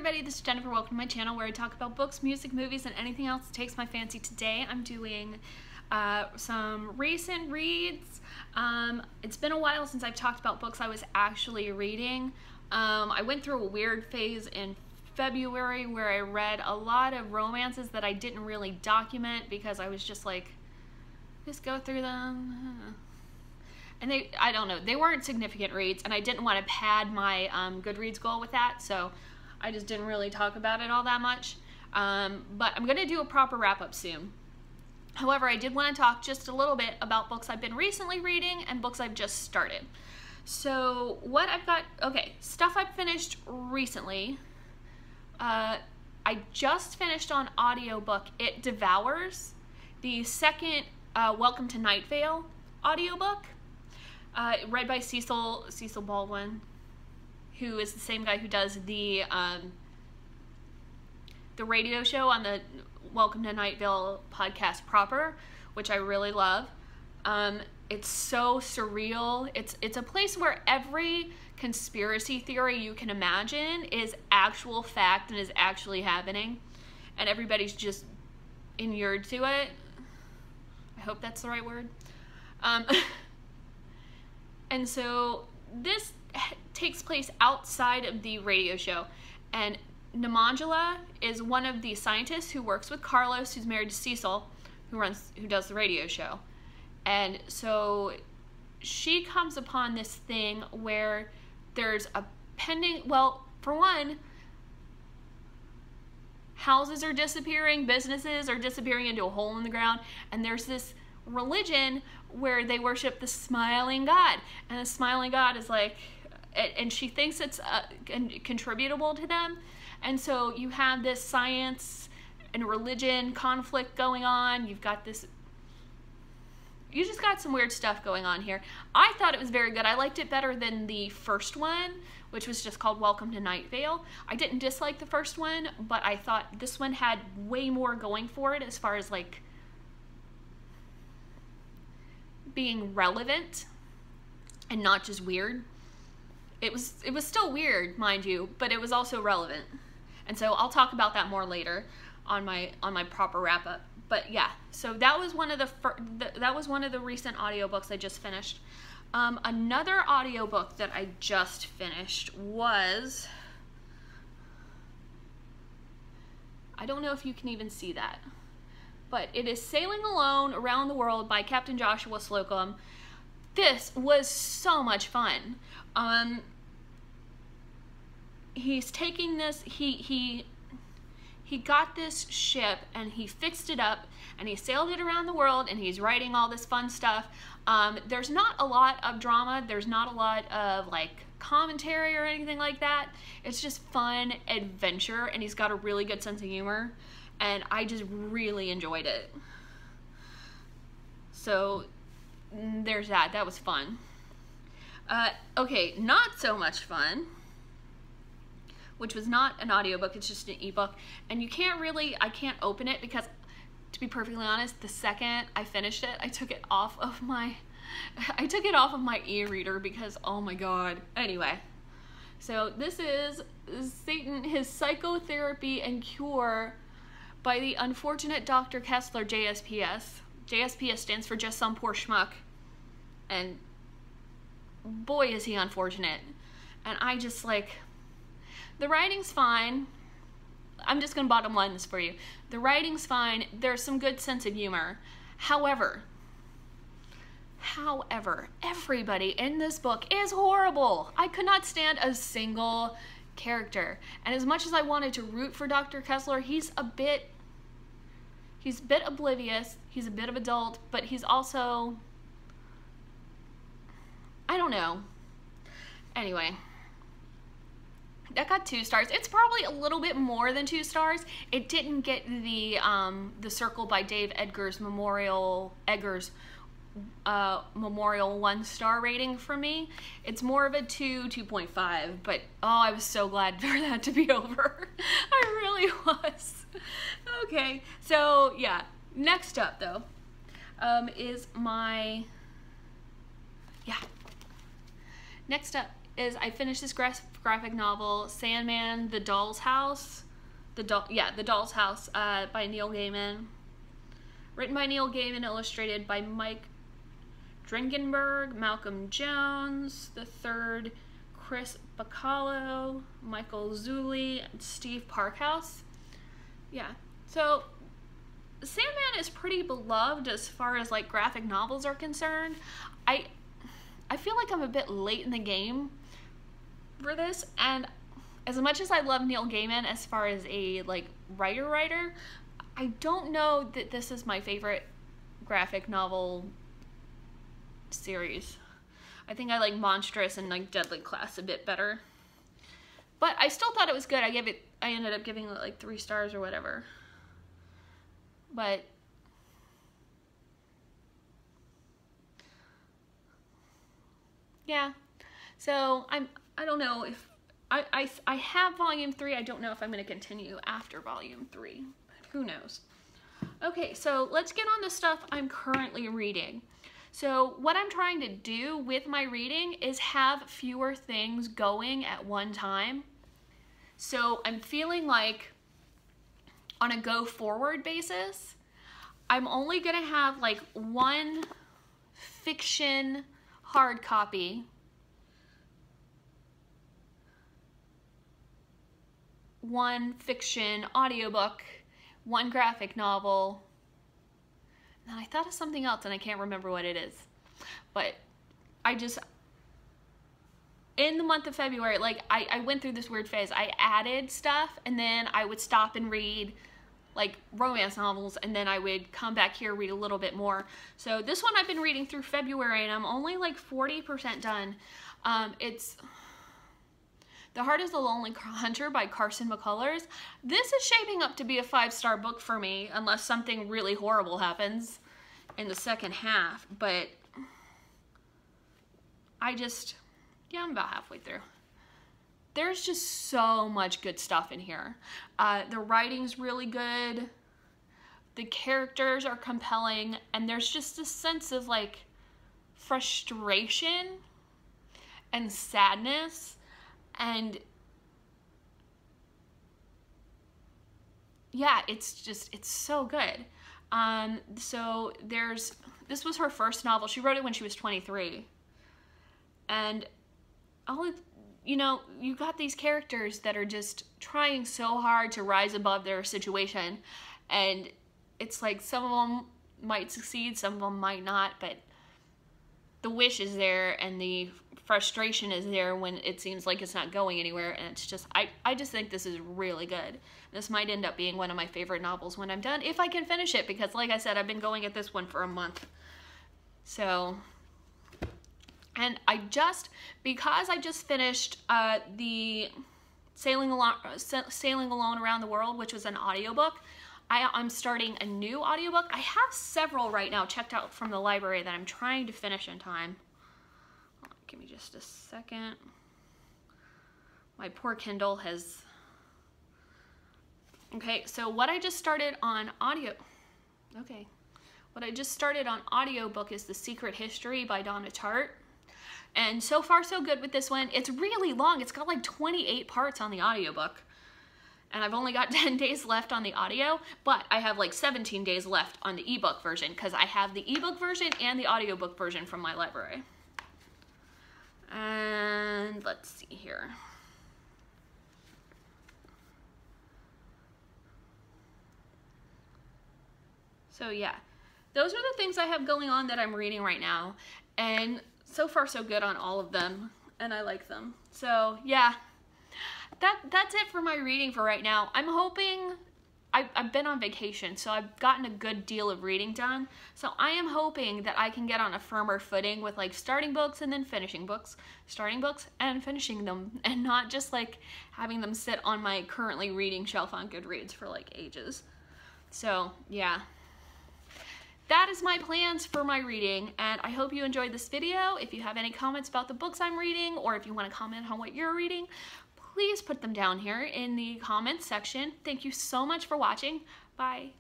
everybody, this is Jennifer. Welcome to my channel where I talk about books, music, movies, and anything else that takes my fancy. Today I'm doing some recent reads. It's been a while since I've talked about books I was actually reading. I went through a weird phase in February where I read a lot of romances that I didn't really document because I was just like, just go through them. And I don't know, they weren't significant reads, and I didn't want to pad my Goodreads goal with that, so I just didn't really talk about it all that much. But I'm going to do a proper wrap-up soon. However, I did want to talk just a little bit about books I've been recently reading and books I've just started. So what I've got, okay, stuff I've finished recently. I just finished on audiobook It Devours, the second Welcome to Night Vale audiobook. Read by Cecil Baldwin, who is the same guy who does the radio show on the Welcome to Night Vale podcast proper, which I really love. It's so surreal. It's a place where every conspiracy theory you can imagine is actual fact and is actually happening, and everybody's just inured to it. I hope that's the right word. And so this takes place outside of the radio show, and Nemangela is one of the scientists who works with Carlos, who's married to Cecil, who does the radio show. And so she comes upon this thing where there's a pending, well, for one, houses are disappearing, businesses are disappearing into a hole in the ground, and there's this religion where they worship the smiling God, and the smiling God is like, and she thinks it's contributable to them, and so you have this science and religion conflict going on. You just got some weird stuff going on here. I thought it was very good. I liked it better than the first one, which was just called Welcome to Night Vale. I didn't dislike the first one, but I thought this one had way more going for it as far as like being relevant and not just weird. It was still weird, mind you, but it was also relevant. And so I'll talk about that more later on my proper wrap up. But yeah, so that was one of the recent audiobooks I just finished. Another audiobook that I just finished was, I don't know if you can even see that, but it is Sailing Alone Around the World by Captain Joshua Slocum. This was so much fun. He's taking this, he got this ship and he fixed it up and he sailed it around the world and he's writing all this fun stuff. There's not a lot of drama. There's not a lot of like commentary or anything like that. It's just fun adventure, and he's got a really good sense of humor, and I just really enjoyed it. So there's that. That was fun. Okay, not so much fun, which was not an audiobook, it's just an ebook, and I can't open it because, to be perfectly honest, the second I finished it, I took it off of my e-reader because, oh my god. Anyway, so this is Satan, His Psychotherapy and Cure by the unfortunate Dr. Kessler, JSPS. JSPS stands for Just Some Poor Schmuck, and boy is he unfortunate. And I just like, the writing's fine. I'm just gonna bottom line this for you. The writing's fine. There's some good sense of humor. However, everybody in this book is horrible. I could not stand a single character. And as much as I wanted to root for Dr. Kessler, he's a bit oblivious. He's a bit of adult, but he's also, I don't know. Anyway, that got 2 stars. It's probably a little bit more than 2 stars. It didn't get the Circle by Dave Eggers Memorial 1-star rating from me. It's more of a 2.5, but oh, I was so glad for that to be over. I really was. Okay, so yeah, next up though is next up is I finished this graphic novel, Sandman, The Doll's House. The Doll's House by Neil Gaiman. Written by Neil Gaiman, illustrated by Mike Dringenberg, Malcolm Jones, the third, Chris Bacallo, Michael Zulli, and Steve Parkhouse. Yeah, so Sandman is pretty beloved as far as like graphic novels are concerned. I feel like I'm a bit late in the game for this, and as much as I love Neil Gaiman as far as a like writer, I don't know that this is my favorite graphic novel series. I think I like Monstrous and like Deadly Class a bit better, but I still thought it was good. I ended up giving it like 3 stars or whatever. But yeah, so I don't know if I have volume 3. I don't know if I'm going to continue after volume 3. Who knows? Okay, so let's get on the stuff I'm currently reading. So what I'm trying to do with my reading is have fewer things going at one time. So I'm feeling like on a go forward basis, I'm only going to have like one fiction hard copy, one fiction audiobook, one graphic novel, and I thought of something else and I can't remember what it is. But in the month of February, like I went through this weird phase. I added stuff and then I would stop and read like romance novels, and then I would come back here, read a little bit more. So this one I've been reading through February and I'm only like 40% done. It's The Heart is the Lonely Hunter by Carson McCullers. This is shaping up to be a 5-star book for me, unless something really horrible happens in the second half, but I'm about halfway through. There's just so much good stuff in here. The writing's really good. The characters are compelling, and there's just a sense of like frustration and sadness, and yeah, it's so good. So this was her first novel. She wrote it when she was 23, and you got these characters that are just trying so hard to rise above their situation, and it's like some of them might succeed, some of them might not, but the wish is there and the frustration is there when it seems like it's not going anywhere, and it's just, I just think this is really good. This might end up being one of my favorite novels when I'm done, if I can finish it, because like I said, I've been going at this one for a month. So, and because I just finished the Sailing Alone Around the World, which was an audiobook, I'm starting a new audiobook. I have several right now checked out from the library that I'm trying to finish in time. Give me just a second. My poor Kindle has... Okay, so what I just started on audiobook is The Secret History by Donna Tartt. And so far so good with this one. It's really long. It's got like 28 parts on the audiobook. And I've only got 10 days left on the audio, but I have like 17 days left on the ebook version, because I have the ebook version and the audiobook version from my library. And let's see here. So yeah, those are the things I have going on that I'm reading right now, and so far so good on all of them, and I like them. So yeah, that's it for my reading for right now. I'm hoping, I've been on vacation, so I've gotten a good deal of reading done. So I am hoping that I can get on a firmer footing with like starting books and then finishing books, starting books and finishing them, and not just like having them sit on my currently reading shelf on Goodreads for like ages. So yeah, that is my plans for my reading, and I hope you enjoyed this video. If you have any comments about the books I'm reading, or if you want to comment on what you're reading, please put them down here in the comments section. Thank you so much for watching. Bye.